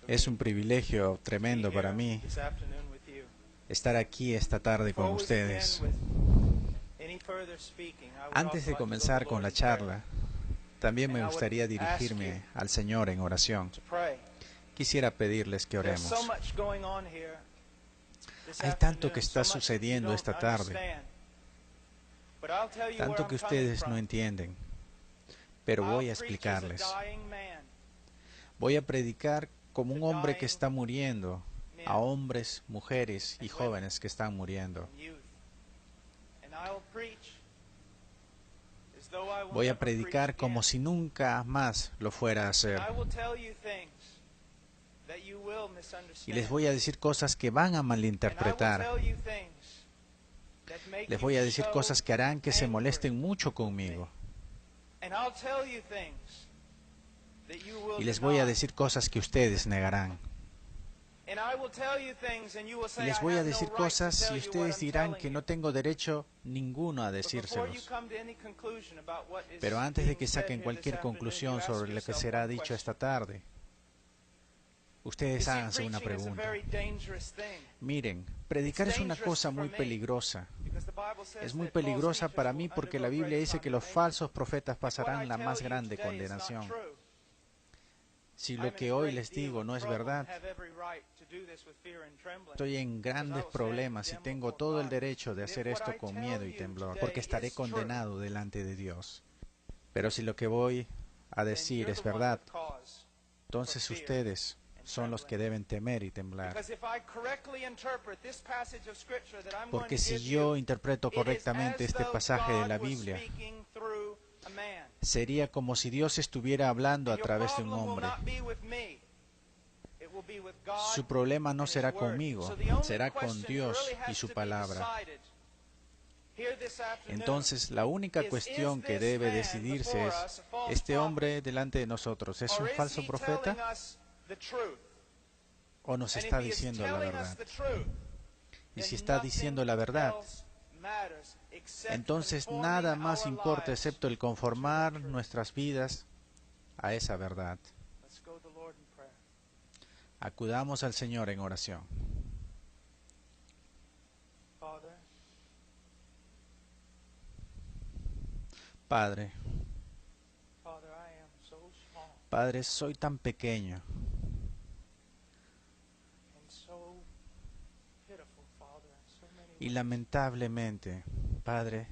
Es un privilegio tremendo para mí estar aquí esta tarde con ustedes. Antes de comenzar con la charla, también me gustaría dirigirme al Señor en oración. Quisiera pedirles que oremos. Hay tanto que está sucediendo esta tarde, tanto que ustedes no entienden, pero voy a explicarles. Voy a predicar como un hombre que está muriendo, a hombres, mujeres y jóvenes que están muriendo. Voy a predicar como si nunca más lo fuera a hacer. Y les voy a decir cosas que van a malinterpretar. Les voy a decir cosas que harán que se molesten mucho conmigo. Y les voy a decir cosas que ustedes negarán. Y les voy a decir cosas y ustedes dirán que no tengo derecho ninguno a decírselos. Pero antes de que saquen cualquier conclusión sobre lo que será dicho esta tarde, ustedes háganse una pregunta. Miren, predicar es una cosa muy peligrosa. Es muy peligrosa para mí porque la Biblia dice que los falsos profetas pasarán la más grande condenación. Si lo que hoy les digo no es verdad, estoy en grandes problemas y tengo todo el derecho de hacer esto con miedo y temblor, porque estaré condenado delante de Dios. Pero si lo que voy a decir es verdad, entonces ustedes son los que deben temer y temblar. Porque si yo interpreto correctamente este pasaje de la Biblia, sería como si Dios estuviera hablando a través de un hombre. Su problema no será conmigo, será con Dios y su palabra. Entonces, la única cuestión que debe decidirse es, ¿este hombre delante de nosotros es un falso profeta o nos está diciendo la verdad? Y si está diciendo la verdad, entonces nada más importa excepto el conformar nuestras vidas a esa verdad. Acudamos al Señor en oración. Padre, Padre, soy tan pequeño y lamentablemente, Padre,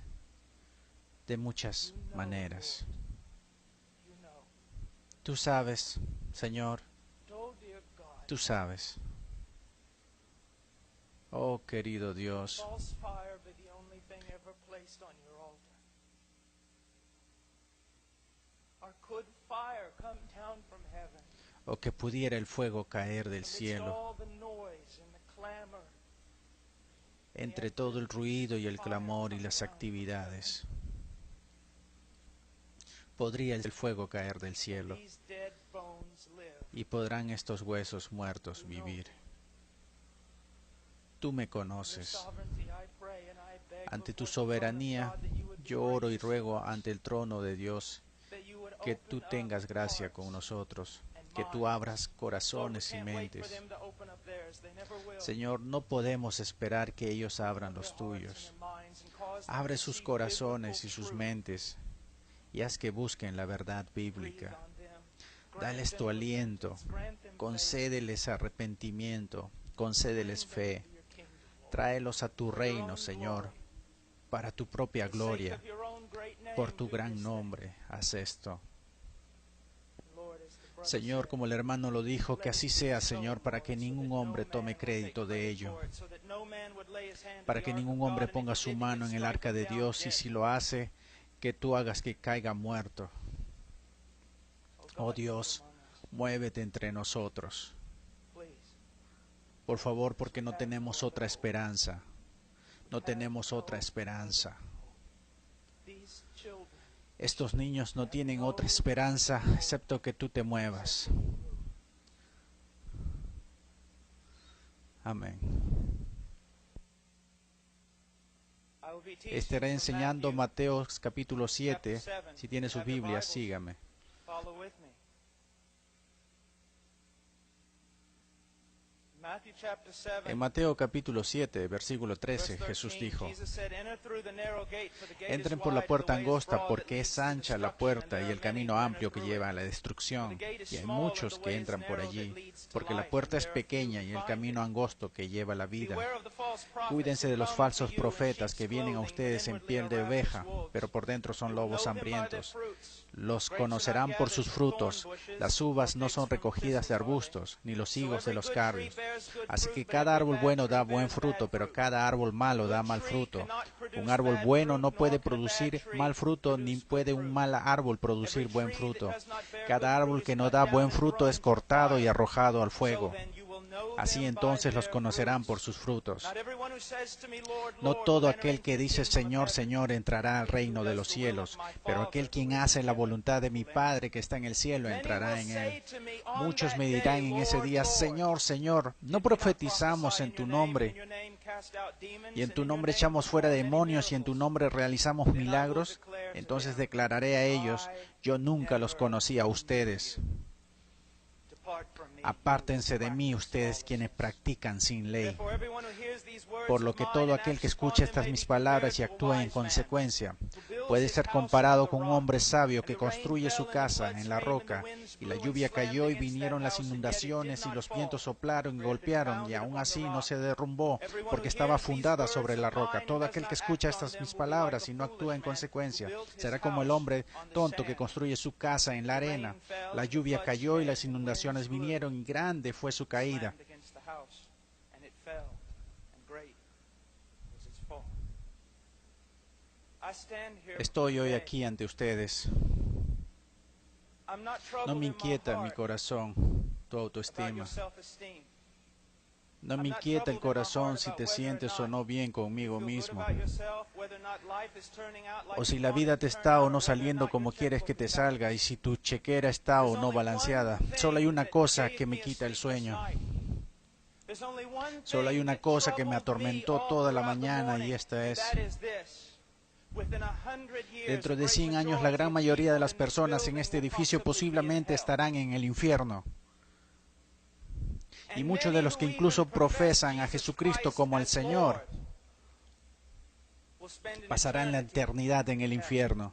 de muchas maneras. Tú sabes, Señor, tú sabes. Oh, querido Dios, o que pudiera el fuego caer del cielo entre todo el ruido y el clamor y las actividades. Podría el fuego caer del cielo y podrán estos huesos muertos vivir. Tú me conoces. Ante tu soberanía, yo oro y ruego ante el trono de Dios que tú tengas gracia con nosotros, que tú abras corazones y mentes. Señor, no podemos esperar que ellos abran los tuyos. Abre sus corazones y sus mentes y haz que busquen la verdad bíblica. Dales tu aliento, concédeles arrepentimiento, concédeles fe. Tráelos a tu reino, Señor, para tu propia gloria, por tu gran nombre, haz esto. Señor, como el hermano lo dijo, que así sea, Señor, para que ningún hombre tome crédito de ello, para que ningún hombre ponga su mano en el arca de Dios y si lo hace, que tú hagas que caiga muerto. Oh Dios, muévete entre nosotros. Por favor, porque no tenemos otra esperanza. No tenemos otra esperanza. Estos niños no tienen otra esperanza excepto que tú te muevas. Amén. Estaré enseñando Mateo capítulo 7. Si tiene sus Biblias, sígame. En Mateo capítulo 7, versículo 13, Jesús dijo: entren por la puerta angosta, porque es ancha la puerta y el camino amplio que lleva a la destrucción, y hay muchos que entran por allí, porque la puerta es pequeña y el camino angosto que lleva a la vida. Cuídense de los falsos profetas que vienen a ustedes en piel de oveja, pero por dentro son lobos hambrientos. Los conocerán por sus frutos. Las uvas no son recogidas de arbustos, ni los higos de los carrios. Así que cada árbol bueno da buen fruto, pero cada árbol malo da mal fruto. Un árbol bueno no puede producir mal fruto, ni puede un mal árbol producir buen fruto. Cada árbol que no da buen fruto es cortado y arrojado al fuego. Así entonces los conocerán por sus frutos. No todo aquel que dice Señor, Señor entrará al reino de los cielos, pero aquel quien hace la voluntad de mi Padre que está en el cielo entrará en él. Muchos me dirán en ese día: Señor, Señor, ¿no profetizamos en tu nombre? Y en tu nombre echamos fuera demonios y en tu nombre realizamos milagros. Entonces declararé a ellos: yo nunca los conocí a ustedes. Apártense de mí, ustedes quienes practican sin ley. Por lo que todo aquel que escucha estas mis palabras y actúa en consecuencia puede ser comparado con un hombre sabio que construye su casa en la roca, y la lluvia cayó y vinieron las inundaciones y los vientos soplaron y golpearon, y aún así no se derrumbó porque estaba fundada sobre la roca. Todo aquel que escucha estas mis palabras y no actúa en consecuencia será como el hombre tonto que construye su casa en la arena. La lluvia cayó y las inundaciones vinieron, y grande fue su caída. Estoy hoy aquí ante ustedes. No me inquieta mi corazón tu autoestima. No me inquieta el corazón si te sientes o no bien conmigo mismo, o si la vida te está o no saliendo como quieres que te salga, y si tu chequera está o no balanceada. Solo hay una cosa que me quita el sueño. Solo hay una cosa que me atormentó toda la mañana, y esta es: dentro de 100 años la gran mayoría de las personas en este edificio posiblemente estarán en el infierno. Y muchos de los que incluso profesan a Jesucristo como el Señor pasarán la eternidad en el infierno.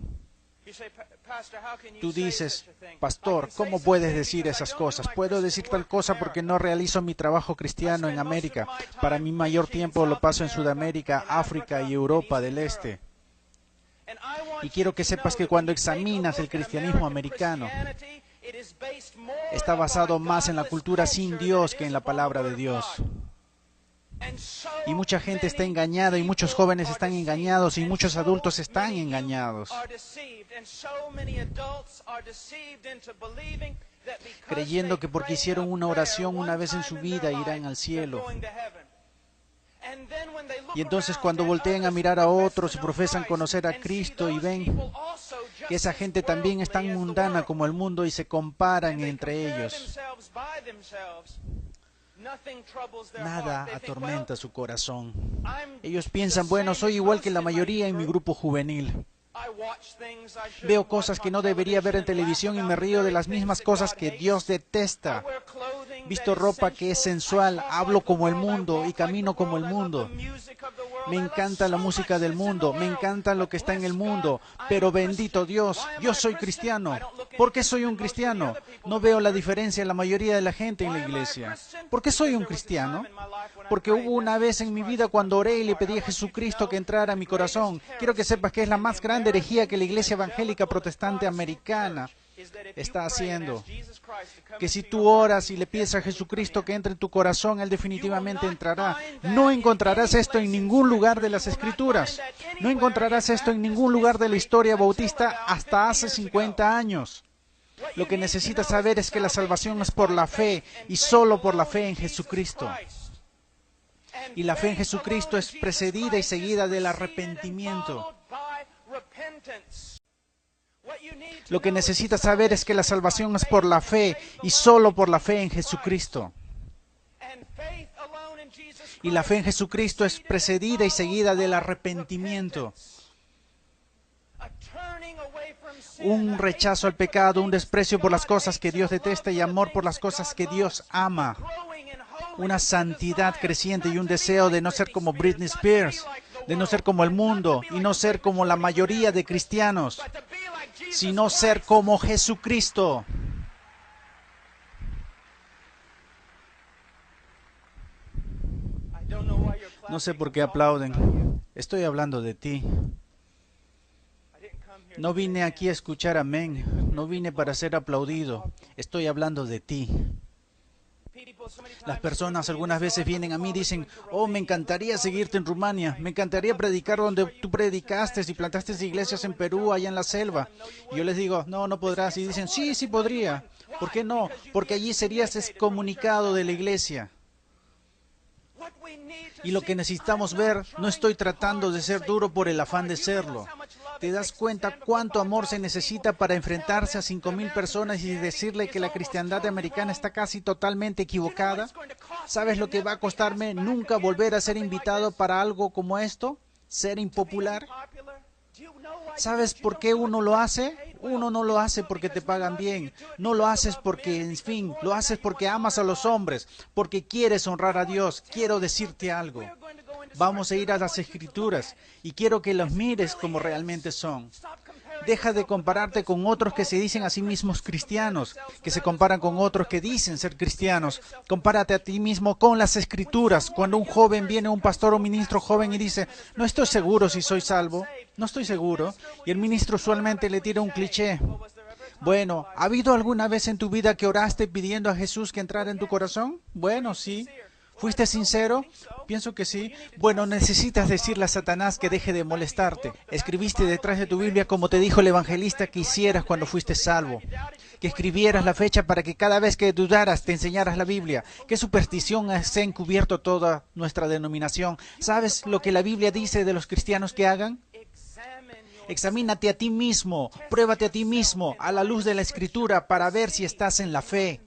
Tú dices: pastor, ¿cómo puedes decir esas cosas? Puedo decir tal cosa porque no realizo mi trabajo cristiano en América. Para mi mayor tiempo lo paso en Sudamérica, África y Europa del Este. Y quiero que sepas que cuando examinas el cristianismo americano, está basado más en la cultura sin Dios que en la palabra de Dios. Y mucha gente está engañada, y muchos jóvenes están engañados, y muchos adultos están engañados, creyendo que porque hicieron una oración una vez en su vida irán al cielo. Y entonces cuando voltean a mirar a otros y profesan conocer a Cristo y ven que esa gente también es tan mundana como el mundo y se comparan entre ellos, nada atormenta su corazón. Ellos piensan: bueno, soy igual que la mayoría en mi grupo juvenil. Veo cosas que no debería ver en televisión y me río de las mismas cosas que Dios detesta. Visto ropa que es sensual, hablo como el mundo y camino como el mundo. Me encanta la música del mundo, me encanta lo que está en el mundo, pero bendito Dios, yo soy cristiano. ¿Por qué soy un cristiano? No veo la diferencia en la mayoría de la gente en la iglesia. ¿Por qué soy un cristiano? Porque hubo una vez en mi vida cuando oré y le pedí a Jesucristo que entrara a mi corazón. Quiero que sepas que es la más grande herejía que la iglesia evangélica protestante americana está haciendo. Que si tú oras y le pides a Jesucristo que entre en tu corazón, Él definitivamente entrará. No encontrarás esto en ningún lugar de las Escrituras. No encontrarás esto en ningún lugar de la historia bautista hasta hace 50 años. Lo que necesitas saber es que la salvación es por la fe y solo por la fe en Jesucristo. Y la fe en Jesucristo es precedida y seguida del arrepentimiento. Lo que necesitas saber es que la salvación es por la fe y solo por la fe en Jesucristo. Y la fe en Jesucristo es precedida y seguida del arrepentimiento. Un rechazo al pecado, un desprecio por las cosas que Dios detesta y amor por las cosas que Dios ama. una santidad creciente y un deseo de no ser como Britney Spears, de no ser como el mundo y no ser como la mayoría de cristianos, sino ser como Jesucristo. No sé por qué aplauden. Estoy hablando de ti. No vine aquí a escuchar amén. No vine para ser aplaudido. Estoy hablando de ti. Las personas algunas veces vienen a mí y dicen, oh, me encantaría seguirte en Rumania, me encantaría predicar donde tú predicaste y plantaste iglesias en Perú, allá en la selva. Y yo les digo, no, no podrás. Y dicen, sí, sí podría. ¿Por qué no? Porque allí serías excomunicado de la iglesia. Y lo que necesitamos ver, no estoy tratando de ser duro por el afán de serlo. ¿Te das cuenta cuánto amor se necesita para enfrentarse a 5,000 personas y decirle que la cristiandad americana está casi totalmente equivocada? ¿Sabes lo que va a costarme nunca volver a ser invitado para algo como esto? ¿Ser impopular? ¿Sabes por qué uno lo hace? Uno no lo hace porque te pagan bien. No lo haces porque, en fin, lo haces porque amas a los hombres, porque quieres honrar a Dios. Quiero decirte algo. Vamos a ir a las Escrituras y quiero que los mires como realmente son. Deja de compararte con otros que se dicen a sí mismos cristianos, que se comparan con otros que dicen ser cristianos. Compárate a ti mismo con las Escrituras. Cuando un joven viene, un pastor o ministro joven y dice, no estoy seguro si soy salvo, no estoy seguro, y el ministro usualmente le tira un cliché. Bueno, ¿ha habido alguna vez en tu vida que oraste pidiendo a Jesús que entrara en tu corazón? Bueno, sí. ¿Fuiste sincero? Pienso que sí. Bueno, necesitas decirle a Satanás que deje de molestarte. Escribiste detrás de tu Biblia como te dijo el evangelista que hicieras cuando fuiste salvo. Que escribieras la fecha para que cada vez que dudaras te enseñaras la Biblia. ¿Qué superstición se ha encubierto toda nuestra denominación? ¿Sabes lo que la Biblia dice de los cristianos que hagan? Examínate a ti mismo, pruébate a ti mismo a la luz de la Escritura para ver si estás en la fe.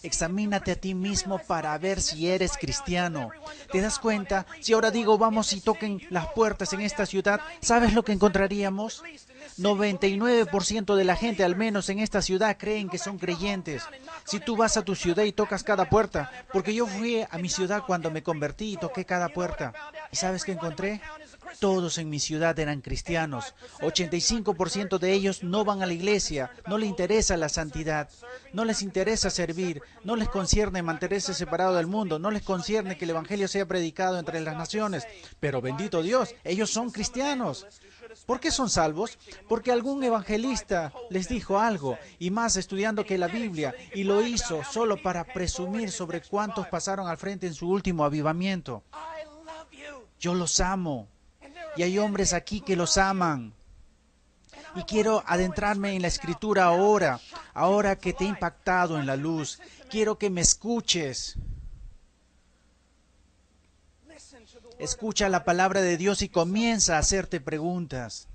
Examínate a ti mismo para ver si eres cristiano. ¿Te das cuenta? Si ahora digo vamos y toquen las puertas en esta ciudad, ¿sabes lo que encontraríamos? 99% de la gente, al menos en esta ciudad, creen que son creyentes. Si tú vas a tu ciudad y tocas cada puerta, porque yo fui a mi ciudad cuando me convertí y toqué cada puerta. ¿Y sabes qué encontré? Todos en mi ciudad eran cristianos. 85% de ellos no van a la iglesia, no les interesa la santidad, no les interesa servir, no les concierne mantenerse separado del mundo, no les concierne que el evangelio sea predicado entre las naciones. Pero bendito Dios, ellos son cristianos. ¿Por qué son salvos? Porque algún evangelista les dijo algo, y más estudiando que la Biblia, y lo hizo solo para presumir sobre cuántos pasaron al frente en su último avivamiento. Yo los amo. Y hay hombres aquí que los aman. Y quiero adentrarme en la Escritura ahora que te he impactado en la luz. Quiero que me escuches. Escucha la palabra de Dios y comienza a hacerte preguntas.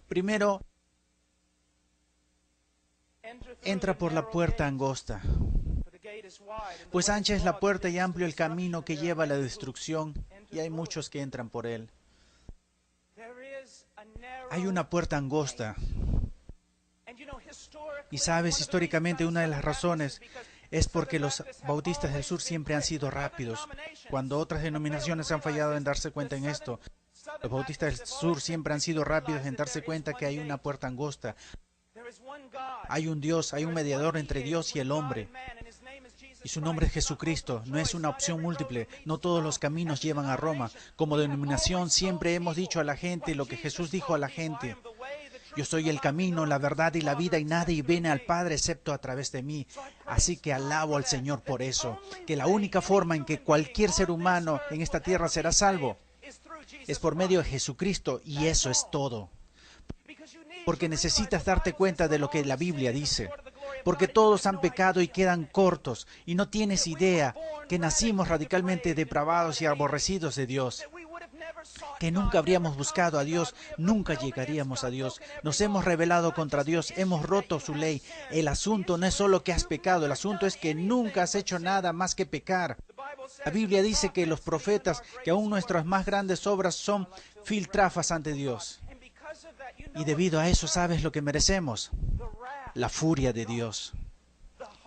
Primero, entra por la puerta angosta. Pues ancha es la puerta y amplio el camino que lleva a la destrucción, y hay muchos que entran por él. Hay una puerta angosta. Y sabes, históricamente una de las razones es porque los bautistas del sur siempre han sido rápidos. Cuando otras denominaciones han fallado en darse cuenta en esto, los bautistas del sur siempre han sido rápidos en darse cuenta que hay una puerta angosta. Hay un Dios, hay un mediador entre Dios y el hombre. Y su nombre es Jesucristo. No es una opción múltiple. No todos los caminos llevan a Roma. Como denominación siempre hemos dicho a la gente lo que Jesús dijo a la gente. Yo soy el camino, la verdad y la vida, y nadie viene al Padre excepto a través de mí. Así que alabo al Señor por eso. Que la única forma en que cualquier ser humano en esta tierra será salvo es por medio de Jesucristo, y eso es todo. Porque necesitas darte cuenta de lo que la Biblia dice. Porque todos han pecado y quedan cortos, y no tienes idea que nacimos radicalmente depravados y aborrecidos de Dios. Que nunca habríamos buscado a Dios, nunca llegaríamos a Dios. Nos hemos rebelado contra Dios, hemos roto su ley. El asunto no es solo que has pecado, el asunto es que nunca has hecho nada más que pecar. La Biblia dice que los profetas, que aún nuestras más grandes obras son filtrafas ante Dios. Y debido a eso, ¿sabes lo que merecemos? la furia de Dios,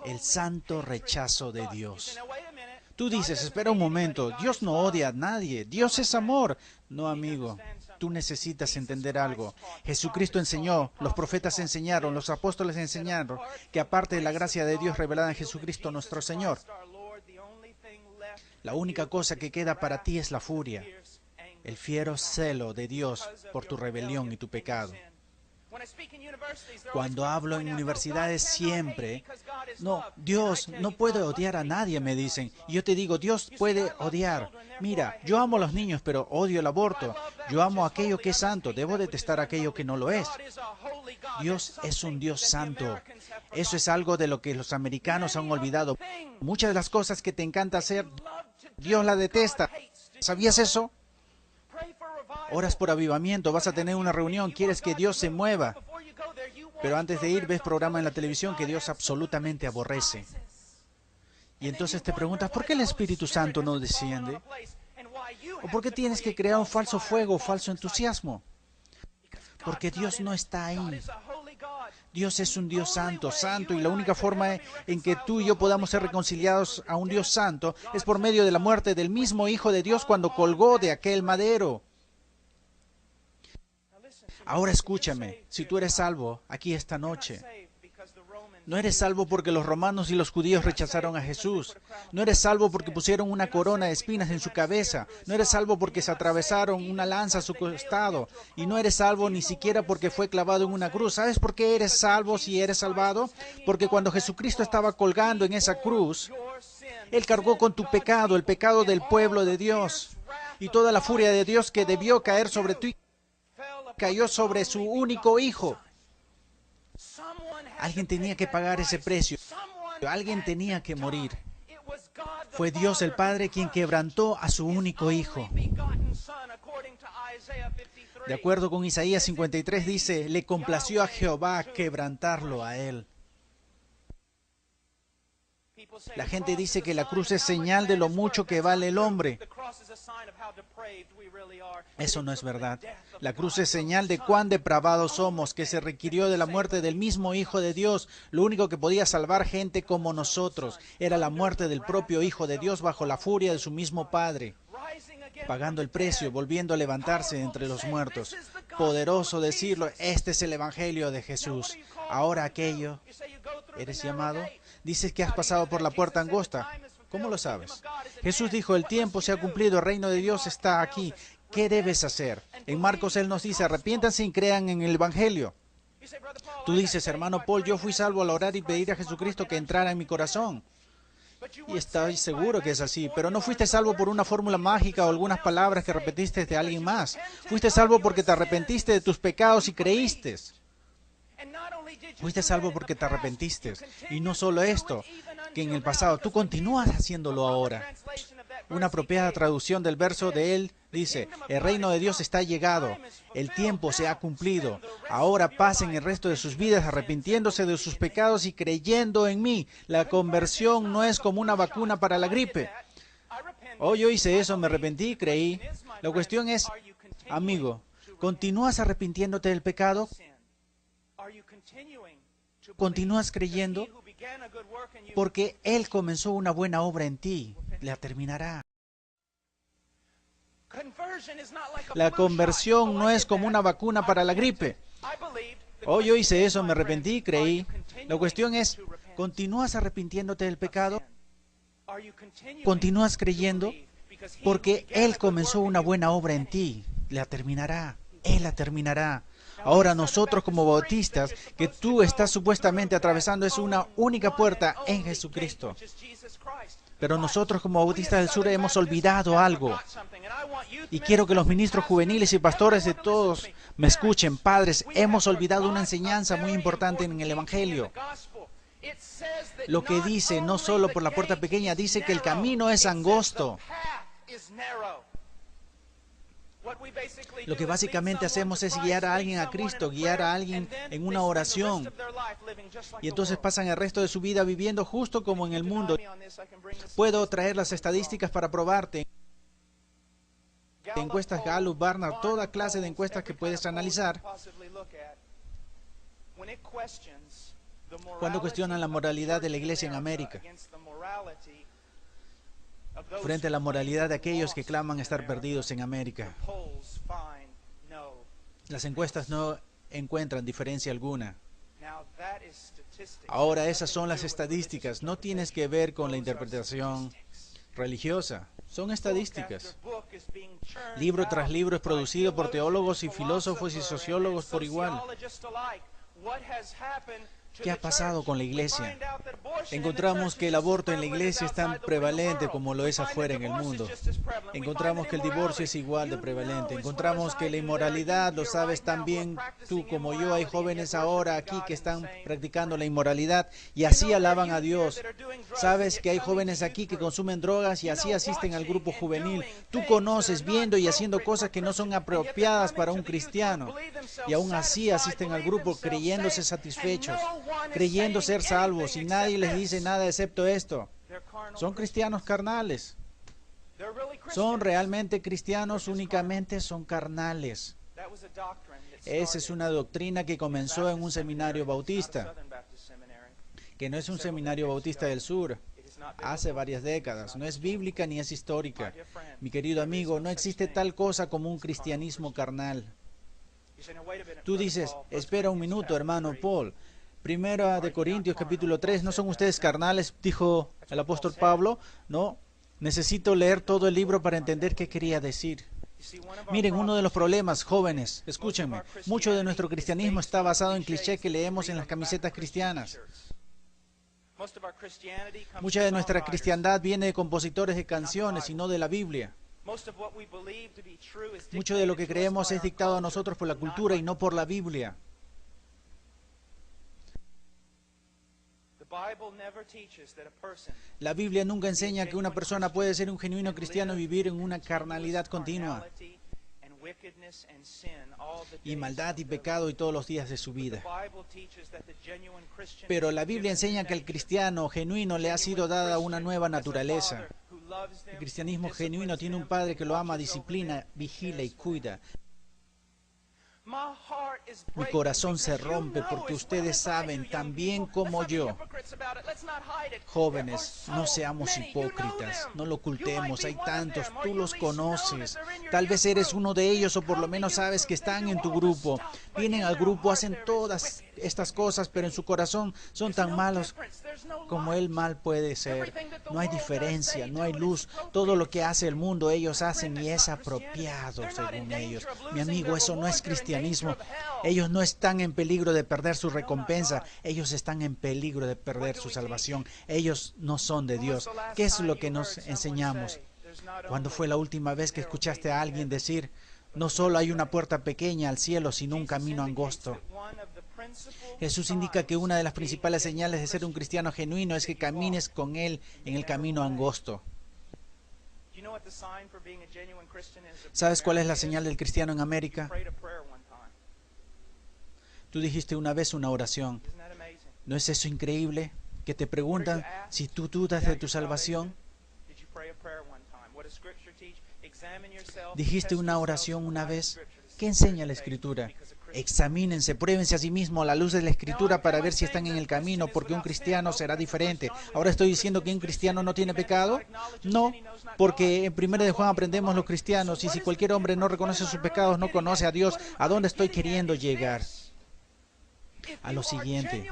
el santo rechazo de Dios. Tú dices, espera un momento, Dios no odia a nadie, Dios es amor. No, amigo, tú necesitas entender algo. Jesucristo enseñó, los profetas enseñaron, los apóstoles enseñaron, que aparte de la gracia de Dios revelada en Jesucristo nuestro Señor, la única cosa que queda para ti es la furia, el fiero celo de Dios por tu rebelión y tu pecado. Cuando hablo en universidades siempre, no, Dios no puede odiar a nadie, me dicen. Y yo te digo, Dios puede odiar. Mira, yo amo a los niños, pero odio el aborto. Yo amo aquello que es santo, debo detestar aquello que no lo es. Dios es un Dios santo. Eso es algo de lo que los americanos han olvidado. Muchas de las cosas que te encanta hacer, Dios la detesta. ¿Sabías eso? Oras por avivamiento, vas a tener una reunión, quieres que Dios se mueva. Pero antes de ir, ves programa en la televisión que Dios absolutamente aborrece. Y entonces te preguntas, ¿por qué el Espíritu Santo no desciende? ¿O por qué tienes que crear un falso fuego, falso entusiasmo? Porque Dios no está ahí. Dios es un Dios santo, santo, y la única forma en que tú y yo podamos ser reconciliados a un Dios santo es por medio de la muerte del mismo Hijo de Dios cuando colgó de aquel madero. Ahora escúchame, si tú eres salvo aquí esta noche, no eres salvo porque los romanos y los judíos rechazaron a Jesús. No eres salvo porque pusieron una corona de espinas en su cabeza. No eres salvo porque se atravesaron una lanza a su costado. Y no eres salvo ni siquiera porque fue clavado en una cruz. ¿Sabes por qué eres salvo si eres salvado? Porque cuando Jesucristo estaba colgando en esa cruz, Él cargó con tu pecado, el pecado del pueblo de Dios. Y toda la furia de Dios que debió caer sobre ti, cayó sobre su único hijo. Alguien tenía que pagar ese precio. Alguien tenía que morir. Fue Dios el Padre quien quebrantó a su único hijo. De acuerdo con Isaías 53 dice, le complació a Jehová quebrantarlo a él. La gente dice que la cruz es señal de lo mucho que vale el hombre. Eso no es verdad. La cruz es señal de cuán depravados somos, que se requirió de la muerte del mismo Hijo de Dios. Lo único que podía salvar gente como nosotros era la muerte del propio Hijo de Dios bajo la furia de su mismo Padre, pagando el precio, volviendo a levantarse entre los muertos. Poderoso decirlo, este es el Evangelio de Jesús. Ahora aquello, ¿eres llamado? Dices que has pasado por la puerta angosta. ¿Cómo lo sabes? Jesús dijo, el tiempo se ha cumplido, el reino de Dios está aquí. ¿Qué debes hacer? En Marcos Él nos dice, arrepiéntanse y crean en el Evangelio. Tú dices, hermano Paul, yo fui salvo al orar y pedir a Jesucristo que entrara en mi corazón. Y estoy seguro que es así, pero no fuiste salvo por una fórmula mágica o algunas palabras que repetiste de alguien más. Fuiste salvo porque te arrepentiste de tus pecados y creíste. Fuiste salvo porque te arrepentiste. Y no solo esto, que en el pasado, tú continúas haciéndolo ahora. Una apropiada traducción del verso de él dice, el reino de Dios está llegado, el tiempo se ha cumplido. Ahora pasen el resto de sus vidas arrepintiéndose de sus pecados y creyendo en mí. La conversión no es como una vacuna para la gripe. Oh, yo hice eso, me arrepentí y creí. La cuestión es, amigo, ¿continúas arrepintiéndote del pecado? ¿Continúas creyendo? Porque Él comenzó una buena obra en ti, la terminará. La conversión no es como una vacuna para la gripe. Oh, yo hice eso, me arrepentí y creí. La cuestión es, ¿continúas arrepintiéndote del pecado? ¿Continúas creyendo? Porque Él comenzó una buena obra en ti, la terminará. Él la terminará. Ahora nosotros como bautistas, que tú estás supuestamente atravesando es una única puerta en Jesucristo. Pero nosotros como bautistas del sur hemos olvidado algo. Y quiero que los ministros juveniles y pastores de todos me escuchen. Padres, hemos olvidado una enseñanza muy importante en el Evangelio. Lo que dice, no solo por la puerta pequeña, dice que el camino es angosto. Lo que básicamente hacemos es guiar a alguien a Cristo, guiar a alguien en una oración. Y entonces pasan el resto de su vida viviendo justo como en el mundo. Puedo traer las estadísticas para probarte. Encuestas Gallup, Barnard, toda clase de encuestas que puedes analizar. Cuando cuestionan la moralidad de la iglesia en América frente a la moralidad de aquellos que claman estar perdidos en América, las encuestas no encuentran diferencia alguna. Ahora esas son las estadísticas, no tienes que ver con la interpretación religiosa, son estadísticas. Libro tras libro es producido por teólogos y filósofos y sociólogos por igual. ¿Qué ha pasado con la iglesia? Encontramos que el aborto en la iglesia es tan prevalente como lo es afuera en el mundo. Encontramos que el divorcio es igual de prevalente. Encontramos que la inmoralidad, lo sabes tan bien tú como yo, hay jóvenes ahora aquí que están practicando la inmoralidad y así alaban a Dios. Sabes que hay jóvenes aquí que consumen drogas y así asisten al grupo juvenil. Tú conoces viendo y haciendo cosas que no son apropiadas para un cristiano. Y aún así asisten al grupo creyéndose satisfechos, creyendo ser salvos, y nadie les dice nada excepto esto. Son cristianos carnales. Son realmente cristianos, únicamente son carnales. Esa es una doctrina que comenzó en un seminario bautista, que no es un seminario bautista del sur, hace varias décadas. No es bíblica ni es histórica. Mi querido amigo, no existe tal cosa como un cristianismo carnal. Tú dices, espera un minuto, hermano Paul. Primera de Corintios capítulo 3, ¿no son ustedes carnales? Dijo el apóstol Pablo. No, necesito leer todo el libro para entender qué quería decir. Miren, uno de los problemas, jóvenes, escúchenme, mucho de nuestro cristianismo está basado en clichés que leemos en las camisetas cristianas. Mucha de nuestra cristiandad viene de compositores de canciones y no de la Biblia. Mucho de lo que creemos es dictado a nosotros por la cultura y no por la Biblia. La Biblia nunca enseña que una persona puede ser un genuino cristiano y vivir en una carnalidad continua y maldad y pecado y todos los días de su vida. Pero la Biblia enseña que al cristiano genuino le ha sido dada una nueva naturaleza. El cristianismo genuino tiene un padre que lo ama, disciplina, vigila y cuida. Mi corazón se rompe porque ustedes saben tan bien como yo. Jóvenes, no seamos hipócritas, no lo ocultemos, hay tantos, tú los conoces. Tal vez eres uno de ellos o por lo menos sabes que están en tu grupo. Vienen al grupo, hacen todas estas cosas, pero en su corazón son tan malos como el mal puede ser. No hay diferencia, no hay luz. Todo lo que hace el mundo ellos hacen y es apropiado según ellos. Mi amigo, eso no es cristianismo. Ellos no están en peligro de perder su recompensa. Ellos están en peligro de perder su salvación. Ellos no son de Dios. ¿Qué es lo que nos enseñamos? ¿Cuándo fue la última vez que escuchaste a alguien decir, no solo hay una puerta pequeña al cielo, sino un camino angosto? Jesús indica que una de las principales señales de ser un cristiano genuino es que camines con Él en el camino angosto. ¿Sabes cuál es la señal del cristiano en América? Tú dijiste una vez una oración. ¿No es eso increíble? Que te preguntan si tú dudas de tu salvación. Dijiste una oración una vez. ¿Qué enseña la Escritura? Examínense, pruébense a sí mismos a la luz de la Escritura para ver si están en el camino, porque un cristiano será diferente. ¿Ahora estoy diciendo que un cristiano no tiene pecado? No, porque en 1 de Juan aprendemos los cristianos, y si cualquier hombre no reconoce sus pecados, no conoce a Dios. ¿A dónde estoy queriendo llegar? A lo siguiente.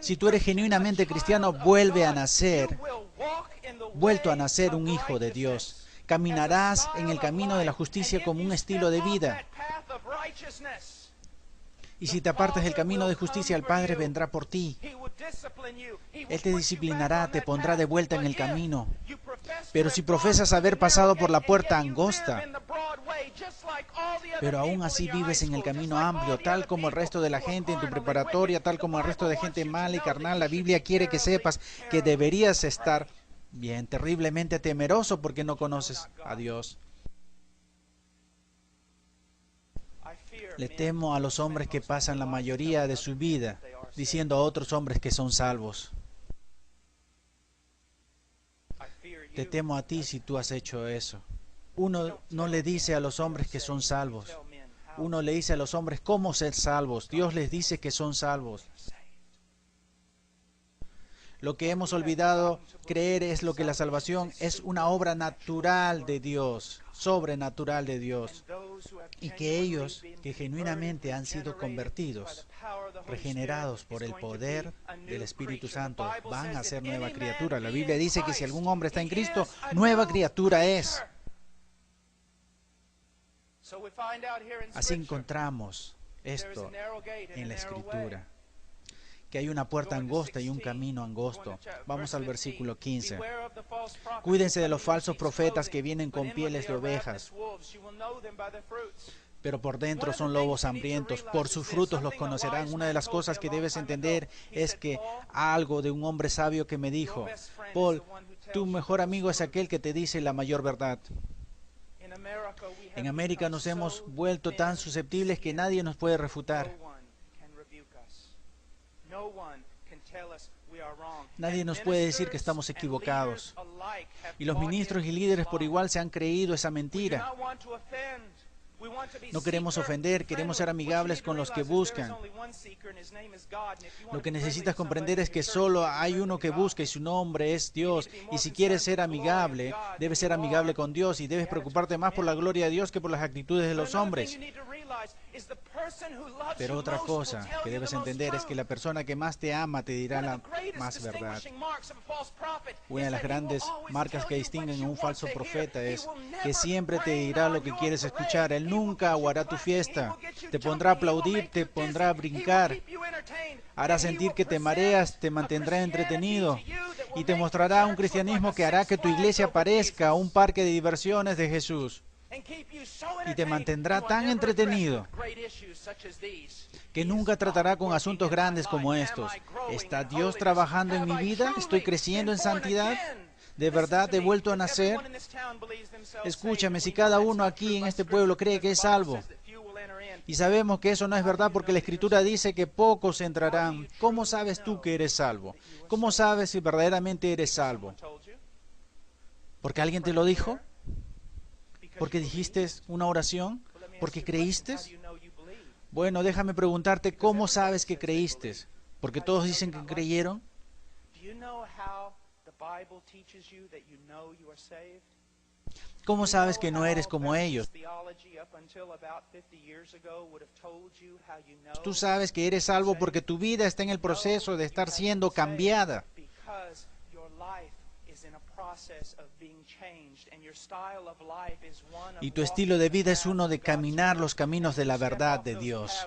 Si tú eres genuinamente cristiano, vuelto a nacer un hijo de Dios. Caminarás en el camino de la justicia como un estilo de vida. Y si te apartas del camino de justicia, el Padre vendrá por ti. Él te disciplinará, te pondrá de vuelta en el camino. Pero si profesas haber pasado por la puerta angosta, pero aún así vives en el camino amplio, tal como el resto de la gente en tu preparatoria, tal como el resto de gente mala y carnal, la Biblia quiere que sepas que deberías estar bien, terriblemente temeroso porque no conoces a Dios. Le temo a los hombres que pasan la mayoría de su vida diciendo a otros hombres que son salvos. Te temo a ti si tú has hecho eso. Uno no le dice a los hombres que son salvos. Uno le dice a los hombres cómo ser salvos. Dios les dice que son salvos. Lo que hemos olvidado creer es lo que la salvación es una obra natural de Dios, sobrenatural de Dios. Y que ellos que genuinamente han sido convertidos, regenerados por el poder del Espíritu Santo, van a ser nueva criatura. La Biblia dice que si algún hombre está en Cristo, nueva criatura es. Así encontramos esto en la Escritura, que hay una puerta angosta y un camino angosto. Vamos al versículo 15. Cuídense de los falsos profetas que vienen con pieles de ovejas, pero por dentro son lobos hambrientos. Por sus frutos los conocerán. Una de las cosas que debes entender es que algo de un hombre sabio que me dijo: Paul, tu mejor amigo es aquel que te dice la mayor verdad. En América nos hemos vuelto tan susceptibles que nadie nos puede refutar. Nadie nos puede decir que estamos equivocados. Y los ministros y líderes por igual se han creído esa mentira. No queremos ofender, queremos ser amigables con los que buscan. Lo que necesitas comprender es que solo hay uno que busca y su nombre es Dios. Y si quieres ser amigable, debes ser amigable con Dios y debes preocuparte más por la gloria de Dios que por las actitudes de los hombres. Pero otra cosa que debes entender es que la persona que más te ama te dirá la más verdad. Una de las grandes marcas que distinguen a un falso profeta es que siempre te dirá lo que quieres escuchar. Él nunca aguará tu fiesta. Te pondrá a aplaudir, te pondrá a brincar. Hará sentir que te mareas, te mantendrá entretenido y te mostrará un cristianismo que hará que tu iglesia parezca un parque de diversiones de Jesús. Y te mantendrá tan entretenido que nunca tratará con asuntos grandes como estos. ¿Está Dios trabajando en mi vida? ¿Estoy creciendo en santidad? ¿De verdad he vuelto a nacer? Escúchame, si cada uno aquí en este pueblo cree que es salvo, y sabemos que eso no es verdad porque la Escritura dice que pocos entrarán, ¿cómo sabes tú que eres salvo? ¿Cómo sabes si verdaderamente eres salvo? ¿Porque alguien te lo dijo? ¿Porque dijiste una oración? ¿Porque creíste? Bueno, déjame preguntarte, ¿cómo sabes que creíste? ¿Porque todos dicen que creyeron? ¿Cómo sabes que no eres como ellos? Tú sabes que eres salvo porque tu vida está en el proceso de estar siendo cambiada. Y tu estilo de vida es uno de caminar los caminos de la verdad de Dios.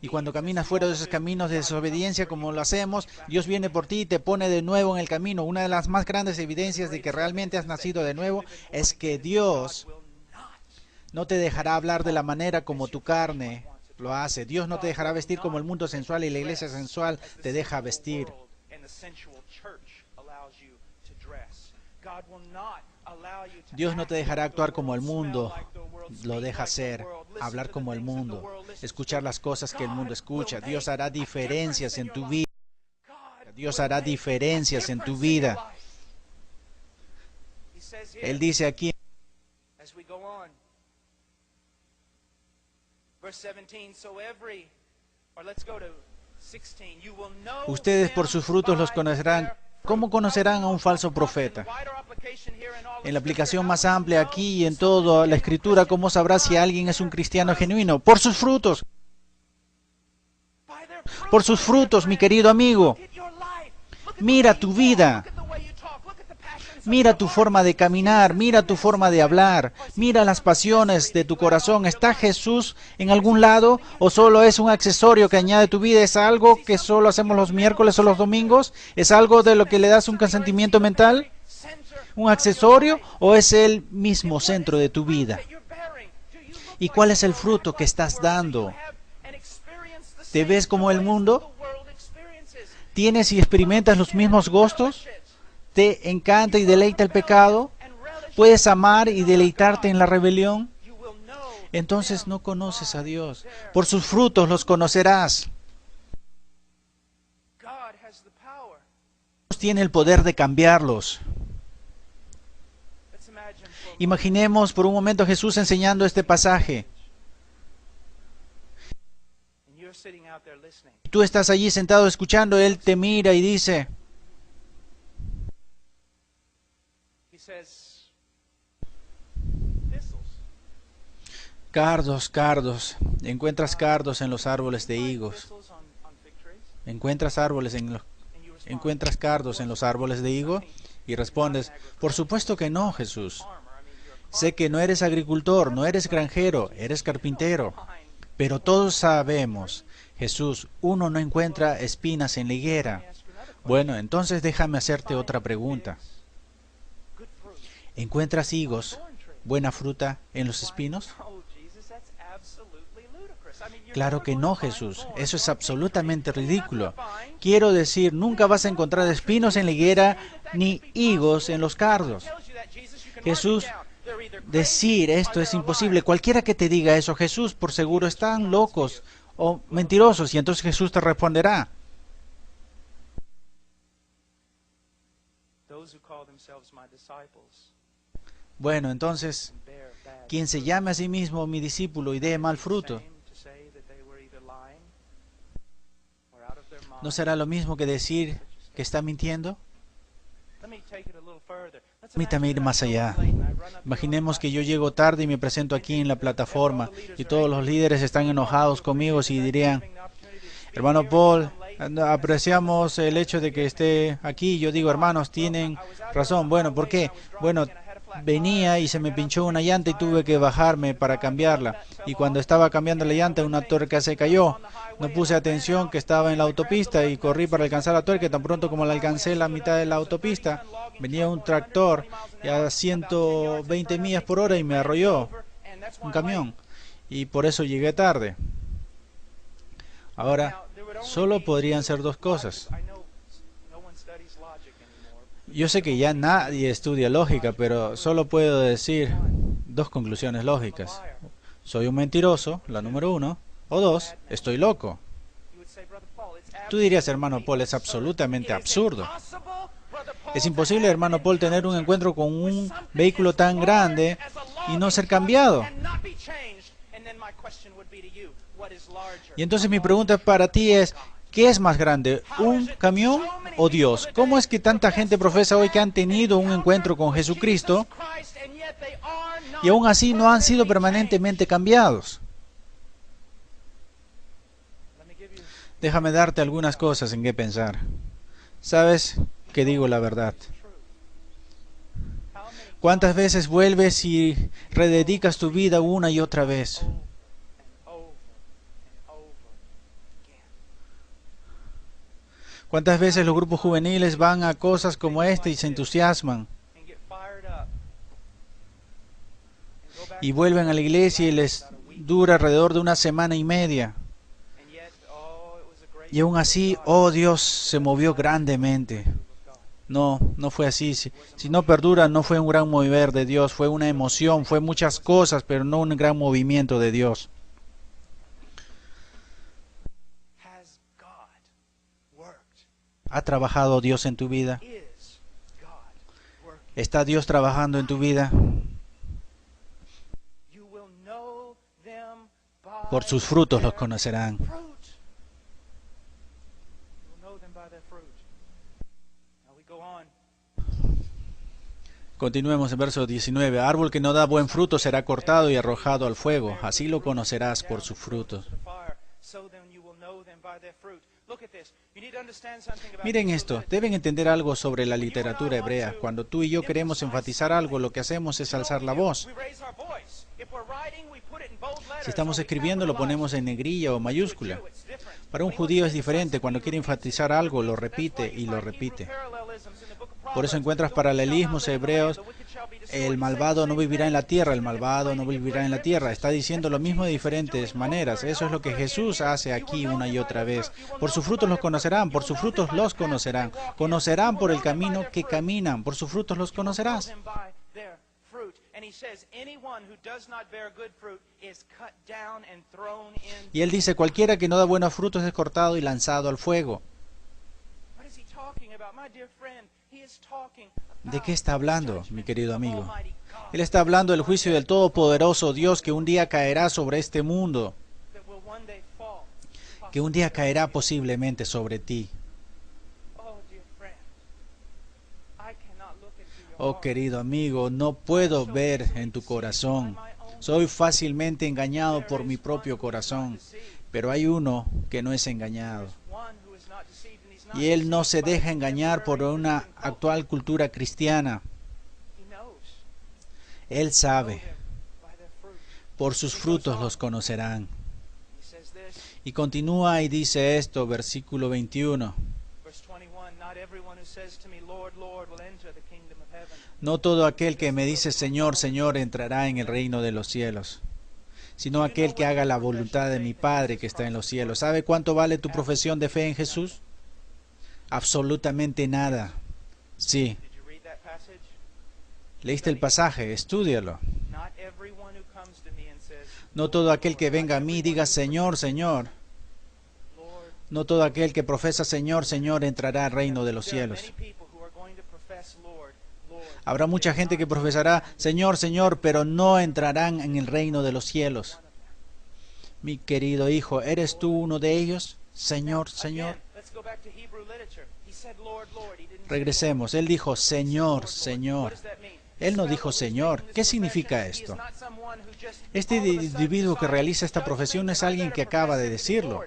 Y cuando caminas fuera de esos caminos de desobediencia como lo hacemos, Dios viene por ti y te pone de nuevo en el camino. Una de las más grandes evidencias de que realmente has nacido de nuevo es que Dios no te dejará hablar de la manera como tu carne lo hace. Dios no te dejará vestir como el mundo sensual y la iglesia sensual te deja vestir. Dios no te dejará actuar como el mundo lo deja hacer, hablar como el mundo, escuchar las cosas que el mundo escucha. Dios hará diferencias en tu vida. Dios hará diferencias en tu vida. Él dice aquí, ustedes por sus frutos los conocerán. ¿Cómo conocerán a un falso profeta? En la aplicación más amplia aquí y en toda la Escritura, ¿cómo sabrás si alguien es un cristiano genuino? Por sus frutos. Por sus frutos, mi querido amigo. Mira tu vida. Mira tu forma de caminar, mira tu forma de hablar, mira las pasiones de tu corazón. ¿Está Jesús en algún lado o solo es un accesorio que añade tu vida? ¿Es algo que solo hacemos los miércoles o los domingos? ¿Es algo de lo que le das un consentimiento mental? ¿Un accesorio o es el mismo centro de tu vida? ¿Y cuál es el fruto que estás dando? ¿Te ves como el mundo? ¿Tienes y experimentas los mismos gustos? ¿Te encanta y deleita el pecado? ¿Puedes amar y deleitarte en la rebelión? Entonces no conoces a Dios. Por sus frutos los conocerás. Dios tiene el poder de cambiarlos. Imaginemos por un momento a Jesús enseñando este pasaje. Tú estás allí sentado escuchando, Él te mira y dice, Cardos, cardos. Encuentras cardos en los árboles de higos. Encuentras cardos en los árboles de higo. Y respondes, por supuesto que no, Jesús. Sé que no eres agricultor, no eres granjero, eres carpintero. Pero todos sabemos, Jesús, uno no encuentra espinas en la higuera. Bueno, entonces déjame hacerte otra pregunta. ¿Encuentras higos, buena fruta, en los espinos? Claro que no, Jesús. Eso es absolutamente ridículo. Quiero decir, nunca vas a encontrar espinos en la higuera ni higos en los cardos. Jesús, decir esto es imposible. Cualquiera que te diga eso, Jesús, por seguro están locos o mentirosos. Y entonces Jesús te responderá. Bueno, entonces, quien se llame a sí mismo mi discípulo y dé mal fruto, ¿no será lo mismo que decir que está mintiendo? Permítame ir más allá. Imaginemos que yo llego tarde y me presento aquí en la plataforma y todos los líderes están enojados conmigo y dirían, hermano Paul, apreciamos el hecho de que esté aquí. Yo digo, hermanos, tienen razón. Bueno, ¿por qué? Bueno, venía y se me pinchó una llanta y tuve que bajarme para cambiarla. Y cuando estaba cambiando la llanta, una tuerca se cayó. No puse atención que estaba en la autopista y corrí para alcanzar la tuerca. Tan pronto como la alcancé en la mitad de la autopista, venía un tractor a 120 millas por hora y me arrolló un camión. Y por eso llegué tarde. Ahora, solo podrían ser dos cosas. Yo sé que ya nadie estudia lógica, pero solo puedo decir dos conclusiones lógicas. Soy un mentiroso, la número uno, o dos, estoy loco. Tú dirías, hermano Paul, es absolutamente absurdo. Es imposible, hermano Paul, tener un encuentro con un vehículo tan grande y no ser cambiado. Y entonces mi pregunta para ti es, ¿qué es más grande, un camión o Dios? ¿Cómo es que tanta gente profesa hoy que han tenido un encuentro con Jesucristo y aún así no han sido permanentemente cambiados? Déjame darte algunas cosas en qué pensar. ¿Sabes que digo la verdad? ¿Cuántas veces vuelves y rededicas tu vida una y otra vez? ¿Cuántas veces los grupos juveniles van a cosas como esta y se entusiasman? Y vuelven a la iglesia y les dura alrededor de una semana y media. Y aún así, oh Dios, se movió grandemente. No, no fue así. Si no perdura, no fue un gran mover de Dios, fue una emoción, fue muchas cosas, pero no un gran movimiento de Dios. ¿Ha trabajado Dios en tu vida? ¿Está Dios trabajando en tu vida? Por sus frutos los conocerán. Continuemos en verso 19. Árbol que no da buen fruto será cortado y arrojado al fuego. Así lo conocerás por sus frutos. Miren esto, deben entender algo sobre la literatura hebrea. Cuando tú y yo queremos enfatizar algo, lo que hacemos es alzar la voz. Si estamos escribiendo, lo ponemos en negrilla o mayúscula. Para un judío es diferente. Cuando quiere enfatizar algo, lo repite y lo repite. Por eso encuentras paralelismos hebreos. El malvado no vivirá en la tierra, el malvado no vivirá en la tierra. Está diciendo lo mismo de diferentes maneras. Eso es lo que Jesús hace aquí una y otra vez. Por sus frutos los conocerán, por sus frutos los conocerán. Conocerán por el camino que caminan, por sus frutos los conocerás. Y él dice, cualquiera que no da buenos frutos es cortado y lanzado al fuego. ¿De qué está hablando, mi querido amigo? Él está hablando del juicio del Todopoderoso Dios que un día caerá sobre este mundo, que un día caerá posiblemente sobre ti. Oh, querido amigo, no puedo ver en tu corazón. Soy fácilmente engañado por mi propio corazón, pero hay uno que no es engañado. Y él no se deja engañar por una actual cultura cristiana. Él sabe, por sus frutos los conocerán. Y continúa y dice esto, versículo 21. No todo aquel que me dice Señor, Señor, entrará en el reino de los cielos, sino aquel que haga la voluntad de mi Padre que está en los cielos. ¿Sabe cuánto vale tu profesión de fe en Jesús? Absolutamente nada. Sí. ¿Leíste el pasaje? Estúdialo. No todo aquel que venga a mí diga Señor, Señor. No todo aquel que profesa Señor, Señor entrará al reino de los cielos. Habrá mucha gente que profesará Señor, Señor, pero no entrarán en el reino de los cielos. Mi querido hijo, ¿eres tú uno de ellos? Señor, Señor. Regresemos. Él dijo Señor, Señor. Él no dijo Señor. ¿Qué significa esto? Este individuo que realiza esta profesión no es alguien que acaba de decirlo.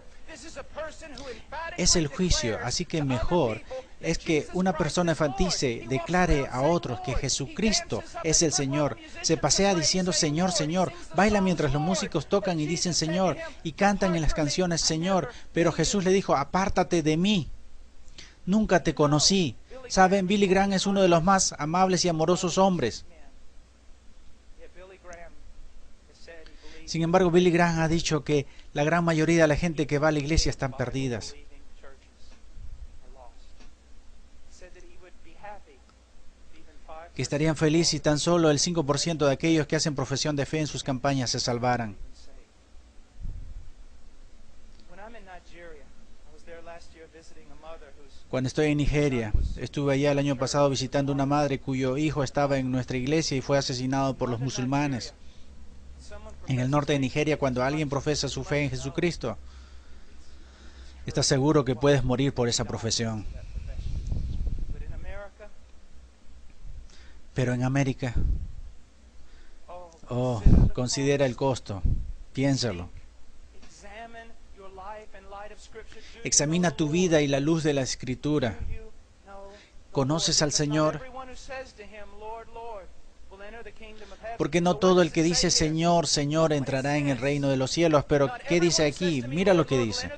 Es el juicio, así que mejor es que una persona enfatice, declare a otros que Jesucristo es el Señor. Se pasea diciendo Señor, Señor. Baila mientras los músicos tocan y dicen Señor. Y cantan en las canciones Señor. Pero Jesús le dijo, apártate de mí. Nunca te conocí. Saben, Billy Graham es uno de los más amables y amorosos hombres. Sin embargo, Billy Graham ha dicho que la gran mayoría de la gente que va a la iglesia están perdidas. Que estarían felices si tan solo el 5% de aquellos que hacen profesión de fe en sus campañas se salvaran. Cuando estoy en Nigeria, estuve allá el año pasado visitando una madre cuyo hijo estaba en nuestra iglesia y fue asesinado por los musulmanes. En el norte de Nigeria, cuando alguien profesa su fe en Jesucristo, estás seguro que puedes morir por esa profesión. Pero en América, considera el costo, piénsalo. Examina tu vida y la luz de la Escritura. ¿Conoces al Señor? Porque no todo el que dice Señor, Señor entrará en el reino de los cielos. Pero ¿qué dice aquí? Mira lo que dice.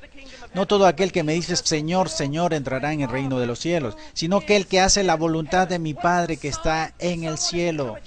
No todo aquel que me dice Señor, Señor entrará en el reino de los cielos, sino aquel que hace la voluntad de mi Padre que está en el cielo.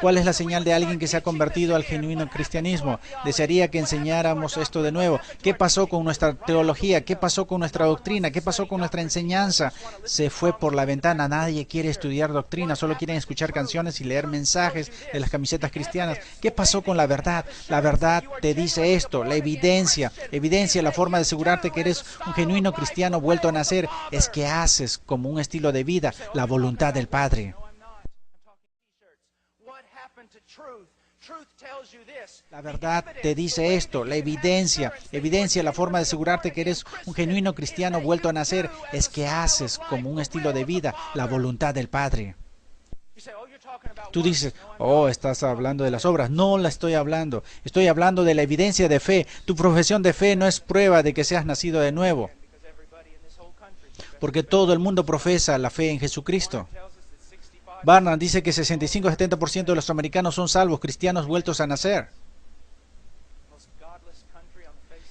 ¿Cuál es la señal de alguien que se ha convertido al genuino cristianismo? Desearía que enseñáramos esto de nuevo. ¿Qué pasó con nuestra teología? ¿Qué pasó con nuestra doctrina? ¿Qué pasó con nuestra enseñanza? Se fue por la ventana. Nadie quiere estudiar doctrina. Solo quieren escuchar canciones y leer mensajes de las camisetas cristianas. ¿Qué pasó con la verdad? La verdad te dice esto. La evidencia. Evidencia, la forma de asegurarte que eres un genuino cristiano vuelto a nacer, es que haces como un estilo de vida la voluntad del Padre. La verdad te dice esto, la evidencia, la forma de asegurarte que eres un genuino cristiano vuelto a nacer, es que haces como un estilo de vida la voluntad del Padre. Tú dices, estás hablando de las obras. No la estoy hablando de la evidencia de fe. Tu profesión de fe no es prueba de que seas nacido de nuevo, porque todo el mundo profesa la fe en Jesucristo. Barnard dice que 65-70% de los americanos son salvos, cristianos vueltos a nacer.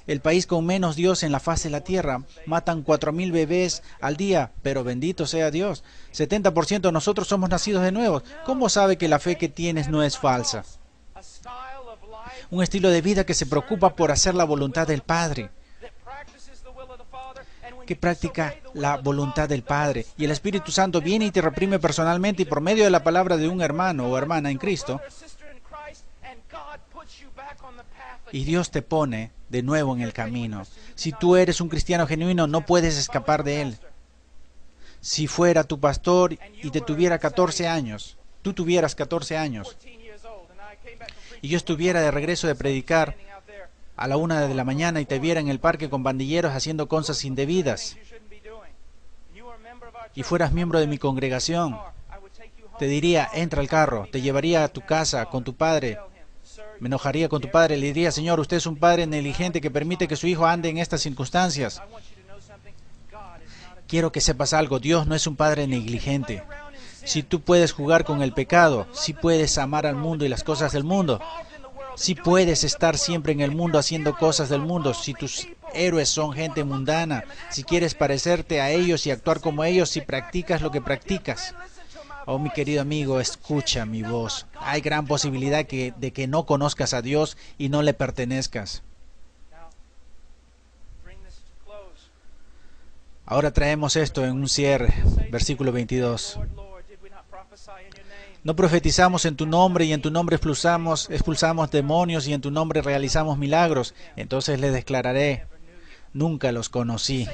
El país con menos Dios en la faz de la tierra. Matan 4,000 bebés al día, pero bendito sea Dios. 70% de nosotros somos nacidos de nuevo. ¿Cómo sabe que la fe que tienes no es falsa? Un estilo de vida que se preocupa por hacer la voluntad del Padre, que practica la voluntad del Padre. Y el Espíritu Santo viene y te reprime personalmente y por medio de la palabra de un hermano o hermana en Cristo. Y Dios te pone de nuevo en el camino. Si tú eres un cristiano genuino, no puedes escapar de Él. Si fuera tu pastor y te tuviera 14 años, tú tuvieras 14 años, y yo estuviera de regreso de predicar a la 1 de la mañana y te viera en el parque con pandilleros haciendo cosas indebidas, y fueras miembro de mi congregación, te diría, entra al carro, te llevaría a tu casa con tu padre Me enojaría con tu padre, le diría, Señor, usted es un padre negligente que permite que su hijo ande en estas circunstancias. Quiero que sepas algo, Dios no es un padre negligente. Si tú puedes jugar con el pecado, si puedes amar al mundo y las cosas del mundo, si puedes estar siempre en el mundo haciendo cosas del mundo, si tus héroes son gente mundana, si quieres parecerte a ellos y actuar como ellos, si practicas lo que practicas. Oh, mi querido amigo, escucha mi voz. Hay gran posibilidad de que no conozcas a Dios y no le pertenezcas. Ahora traemos esto en un cierre, versículo 22. No profetizamos en tu nombre y en tu nombre expulsamos demonios y en tu nombre realizamos milagros. Entonces les declararé, nunca los conocí.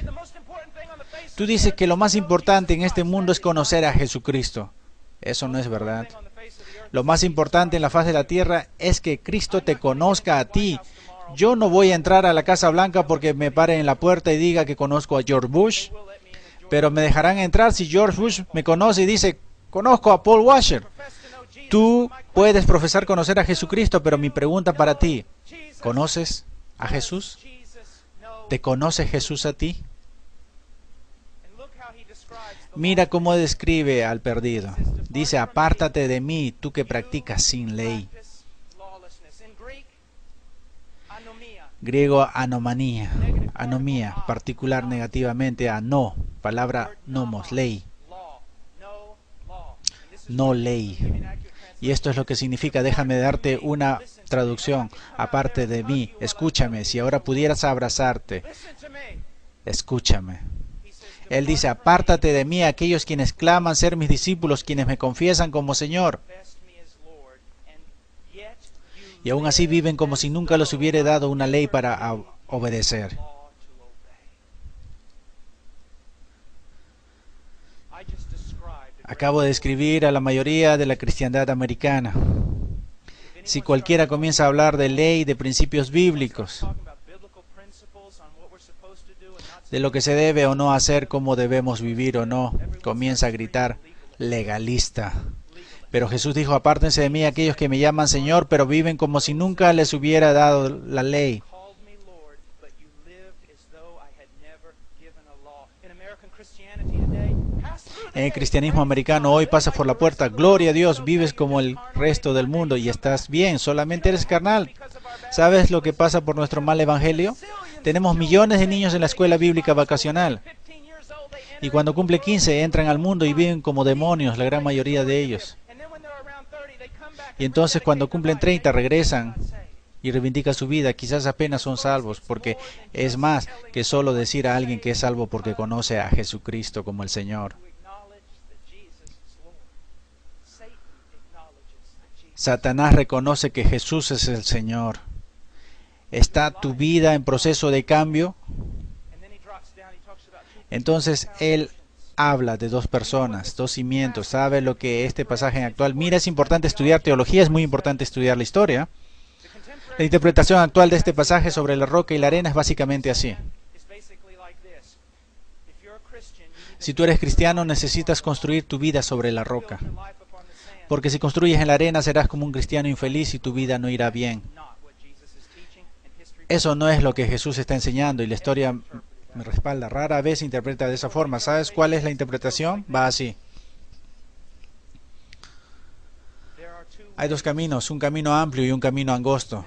Tú dices que lo más importante en este mundo es conocer a Jesucristo. Eso no es verdad. Lo más importante en la faz de la tierra es que Cristo te conozca a ti. Yo no voy a entrar a la Casa Blanca porque me pare en la puerta y diga que conozco a George Bush, pero me dejarán entrar si George Bush me conoce y dice, conozco a Paul Washer. Tú puedes profesar conocer a Jesucristo, pero mi pregunta para ti, ¿conoces a Jesús? ¿Te conoce Jesús a ti? Mira cómo describe al perdido. Dice, apártate de mí, tú que practicas sin ley. Griego anomanía, anomía, particular negativamente a no, palabra nomos, ley. No ley. Y esto es lo que significa, déjame darte una traducción, aparte de mí, escúchame, si ahora pudieras abrazarte, escúchame. Él dice, apártate de mí aquellos quienes claman ser mis discípulos, quienes me confiesan como Señor. Y aún así viven como si nunca les hubiera dado una ley para obedecer. Acabo de describir a la mayoría de la cristiandad americana. Si cualquiera comienza a hablar de ley, de principios bíblicos, de lo que se debe o no hacer, cómo debemos vivir o no, comienza a gritar legalista. Pero Jesús dijo, apártense de mí aquellos que me llaman Señor, pero viven como si nunca les hubiera dado la ley. En el cristianismo americano hoy pasas por la puerta, gloria a Dios, vives como el resto del mundo y estás bien, solamente eres carnal. ¿Sabes lo que pasa por nuestro mal evangelio? Tenemos millones de niños en la escuela bíblica vacacional. Y cuando cumple 15 entran al mundo y viven como demonios, la gran mayoría de ellos. Y entonces cuando cumplen 30 regresan y reivindican su vida, quizás apenas son salvos, porque es más que solo decir a alguien que es salvo porque conoce a Jesucristo como el Señor. Satanás reconoce que Jesús es el Señor. ¿Está tu vida en proceso de cambio? Entonces él habla de dos personas, dos cimientos. ¿Sabe lo que este pasaje actual? Mira, es importante estudiar teología, es muy importante estudiar la historia. La interpretación actual de este pasaje sobre la roca y la arena es básicamente así. Si tú eres cristiano, necesitas construir tu vida sobre la roca. Porque si construyes en la arena, serás como un cristiano infeliz y tu vida no irá bien. Eso no es lo que Jesús está enseñando y la historia me respalda. Rara vez se interpreta de esa forma. ¿Sabes cuál es la interpretación? Va así. Hay dos caminos, un camino amplio y un camino angosto.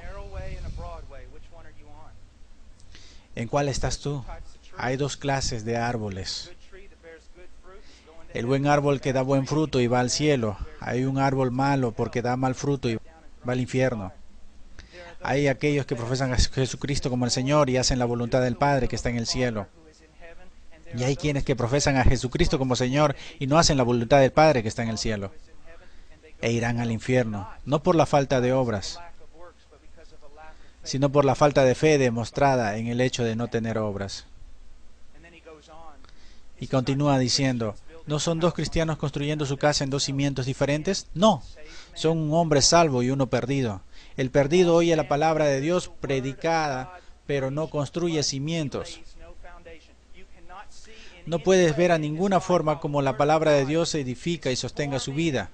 ¿En cuál estás tú? Hay dos clases de árboles. El buen árbol que da buen fruto y va al cielo. Hay un árbol malo porque da mal fruto y va al infierno. Hay aquellos que profesan a Jesucristo como el Señor y hacen la voluntad del Padre que está en el cielo. Y hay quienes que profesan a Jesucristo como Señor y no hacen la voluntad del Padre que está en el cielo. E irán al infierno, no por la falta de obras, sino por la falta de fe demostrada en el hecho de no tener obras. Y continúa diciendo, ¿no son dos cristianos construyendo su casa en dos cimientos diferentes? No, son un hombre salvo y uno perdido. El perdido oye la palabra de Dios predicada, pero no construye cimientos. No puedes ver a ninguna forma como la palabra de Dios edifica y sostenga su vida.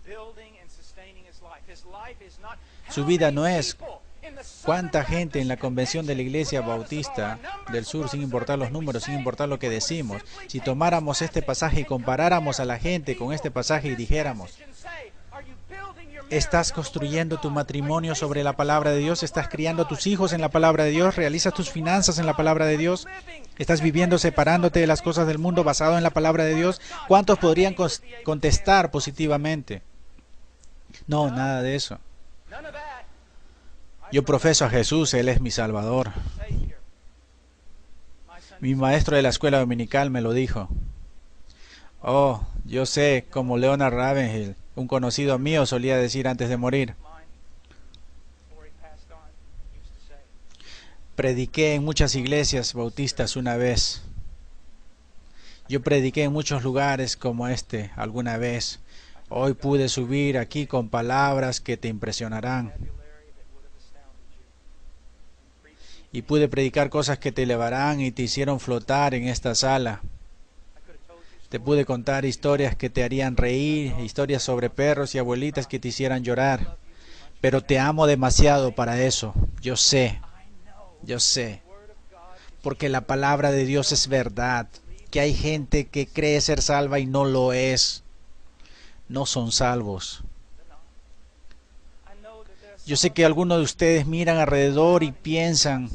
Su vida no es ¿Cuánta gente en la convención de la Iglesia Bautista del Sur, sin importar los números, sin importar lo que decimos, si tomáramos este pasaje y comparáramos a la gente con este pasaje y dijéramos, ¿estás construyendo tu matrimonio sobre la palabra de Dios? ¿Estás criando a tus hijos en la palabra de Dios? ¿Realizas tus finanzas en la palabra de Dios? ¿Estás viviendo separándote de las cosas del mundo basado en la palabra de Dios? ¿Cuántos podrían contestar positivamente? No, nada de eso. Yo profeso a Jesús, Él es mi Salvador. Mi maestro de la escuela dominical me lo dijo. Oh, yo sé, como Leonard Ravenhill, un conocido mío, solía decir antes de morir. Prediqué en muchas iglesias bautistas una vez. Yo prediqué en muchos lugares como este alguna vez. Hoy pude subir aquí con palabras que te impresionarán. Y pude predicar cosas que te elevarán y te hicieron flotar en esta sala. Te pude contar historias que te harían reír, historias sobre perros y abuelitas que te hicieran llorar. Pero te amo demasiado para eso. Yo sé. Porque la palabra de Dios es verdad. Que hay gente que cree ser salva y no lo es. No son salvos. Yo sé que algunos de ustedes miran alrededor y piensan,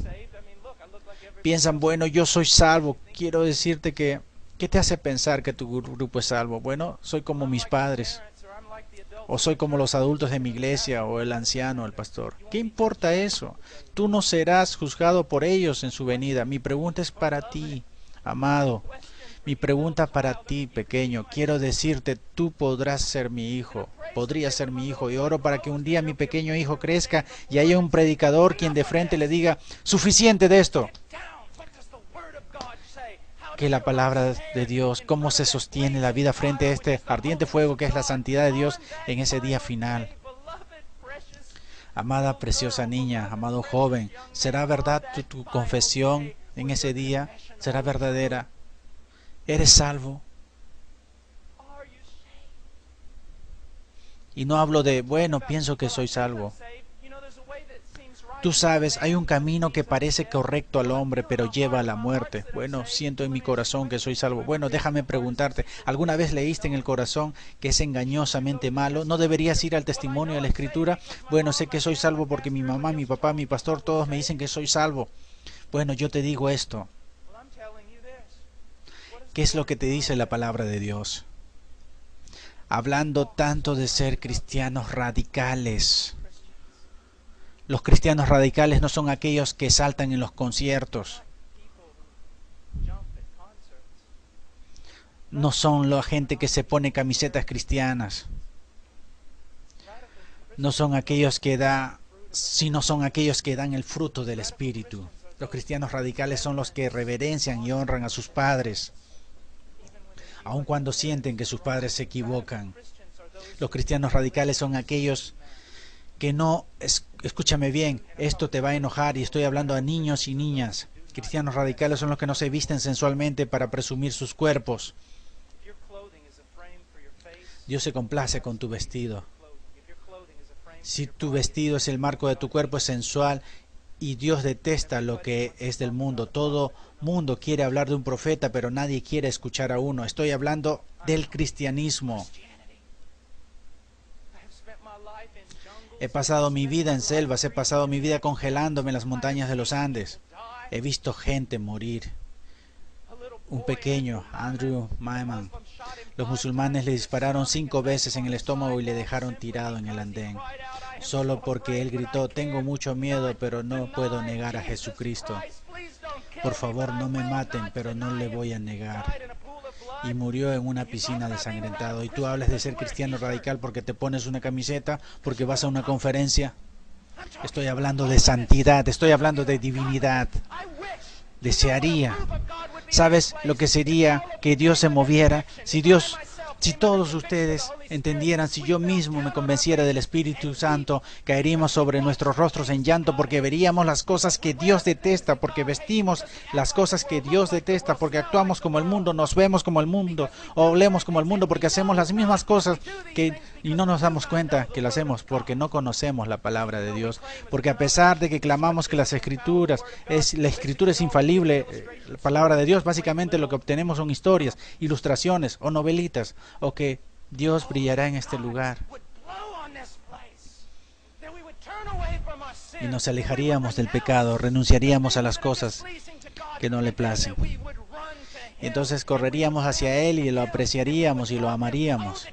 bueno, yo soy salvo. Quiero decirte que, ¿qué te hace pensar que tu grupo es salvo? Bueno, soy como mis padres, o soy como los adultos de mi iglesia, o el anciano, el pastor. ¿Qué importa eso? Tú no serás juzgado por ellos en su venida. Mi pregunta es para ti, amado. Mi pregunta para ti, pequeño. Quiero decirte, tú podrás ser mi hijo. Podrías ser mi hijo. Y oro para que un día mi pequeño hijo crezca y haya un predicador quien de frente le diga, suficiente de esto. Que la palabra de Dios, cómo se sostiene la vida frente a este ardiente fuego que es la santidad de Dios en ese día final. Amada preciosa niña, amado joven, ¿será verdad tu confesión en ese día? ¿Será verdadera? ¿Eres salvo? Y no hablo de, bueno, pienso que soy salvo. Tú sabes, hay un camino que parece correcto al hombre, pero lleva a la muerte. Bueno, siento en mi corazón que soy salvo. Bueno, déjame preguntarte, ¿alguna vez leíste en el corazón que es engañosamente malo? ¿No deberías ir al testimonio de la Escritura? Bueno, sé que soy salvo porque mi mamá, mi papá, mi pastor, todos me dicen que soy salvo. Bueno, yo te digo esto. ¿Qué es lo que te dice la palabra de Dios? Hablando tanto de ser cristianos radicales. Los cristianos radicales no son aquellos que saltan en los conciertos. No son la gente que se pone camisetas cristianas. No son aquellos que sino son aquellos que dan el fruto del Espíritu. Los cristianos radicales son los que reverencian y honran a sus padres, aun cuando sienten que sus padres se equivocan. Los cristianos radicales son aquellos que no, escúchame bien, esto te va a enojar y estoy hablando a niños y niñas. Cristianos radicales son los que no se visten sensualmente para presumir sus cuerpos. Dios se complace con tu vestido. Si tu vestido es el marco de tu cuerpo, es sensual, y Dios detesta lo que es del mundo. Todo mundo quiere hablar de un profeta, pero nadie quiere escuchar a uno. Estoy hablando del cristianismo. He pasado mi vida en selvas, he pasado mi vida congelándome en las montañas de los Andes. He visto gente morir. Un pequeño, Andrew Maiman. Los musulmanes le dispararon 5 veces en el estómago y le dejaron tirado en el andén. Solo porque él gritó, tengo mucho miedo, pero no puedo negar a Jesucristo. Por favor, no me maten, pero no le voy a negar. Y murió en una piscina desangrentado. Y tú hablas de ser cristiano radical porque te pones una camiseta, porque vas a una conferencia. Estoy hablando de santidad, estoy hablando de divinidad. Desearía. ¿Sabes lo que sería que Dios se moviera? Si todos ustedes entendieran, si yo mismo me convenciera del Espíritu Santo, caeríamos sobre nuestros rostros en llanto porque veríamos las cosas que Dios detesta, porque vestimos las cosas que Dios detesta, porque actuamos como el mundo, nos vemos como el mundo, o hablemos como el mundo, porque hacemos las mismas cosas y no nos damos cuenta que las hacemos porque no conocemos la palabra de Dios. Porque a pesar de que clamamos que la Escritura es infalible, la palabra de Dios, básicamente lo que obtenemos son historias, ilustraciones o novelitas, o que Dios brillará en este lugar y nos alejaríamos del pecado, renunciaríamos a las cosas que no le placen. Y entonces correríamos hacia Él y lo apreciaríamos y lo amaríamos.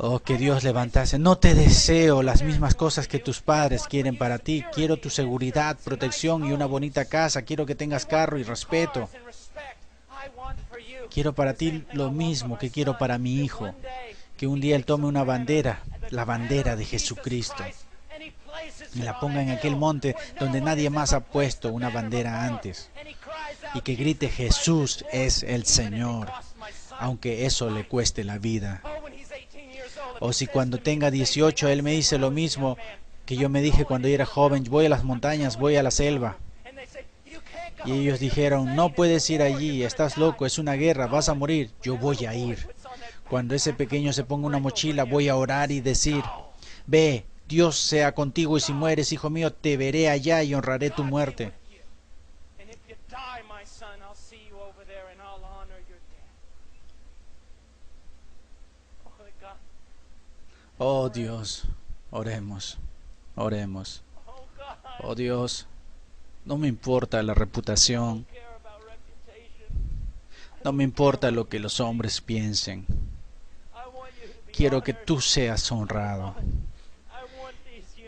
Oh, que Dios levantase. No te deseo las mismas cosas que tus padres quieren para ti. Quiero tu seguridad, protección y una bonita casa. Quiero que tengas carro y respeto. Quiero para ti lo mismo que quiero para mi hijo. Que un día él tome una bandera, la bandera de Jesucristo, y la ponga en aquel monte donde nadie más ha puesto una bandera antes. Y que grite: Jesús es el Señor, aunque eso le cueste la vida. O si cuando tenga 18 él me dice lo mismo que yo me dije cuando era joven: voy a las montañas, voy a la selva. Y ellos dijeron: no puedes ir allí, estás loco, es una guerra, vas a morir. Yo voy a ir. Cuando ese pequeño se ponga una mochila, voy a orar y decir: ve, Dios sea contigo, y si mueres, hijo mío, te veré allá y honraré tu muerte. Oh Dios, oremos, oremos. Oh Dios, no me importa la reputación, no me importa lo que los hombres piensen. Quiero que tú seas honrado.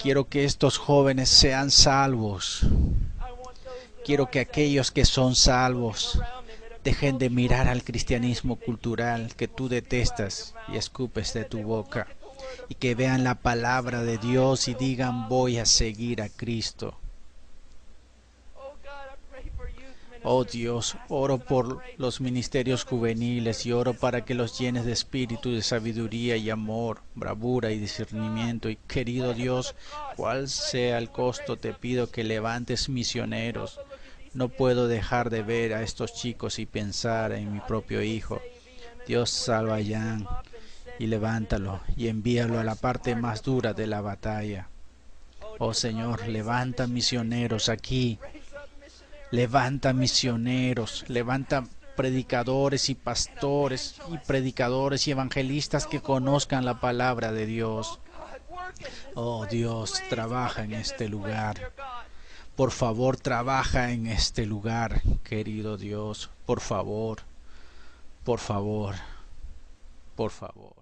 Quiero que estos jóvenes sean salvos. Quiero que aquellos que son salvos dejen de mirar al cristianismo cultural que tú detestas y escupes de tu boca, y que vean la palabra de Dios y digan: voy a seguir a Cristo. Oh Dios, oro por los ministerios juveniles y oro para que los llenes de espíritu, de sabiduría y amor, bravura y discernimiento. Y querido Dios, cual sea el costo, te pido que levantes misioneros. No puedo dejar de ver a estos chicos y pensar en mi propio hijo. Dios, salva a Jan y levántalo y envíalo a la parte más dura de la batalla. Oh Señor, levanta misioneros aquí. Levanta misioneros, levanta predicadores y pastores y predicadores y evangelistas que conozcan la palabra de Dios. Oh Dios, trabaja en este lugar. Por favor, trabaja en este lugar, querido Dios. Por favor, por favor, por favor.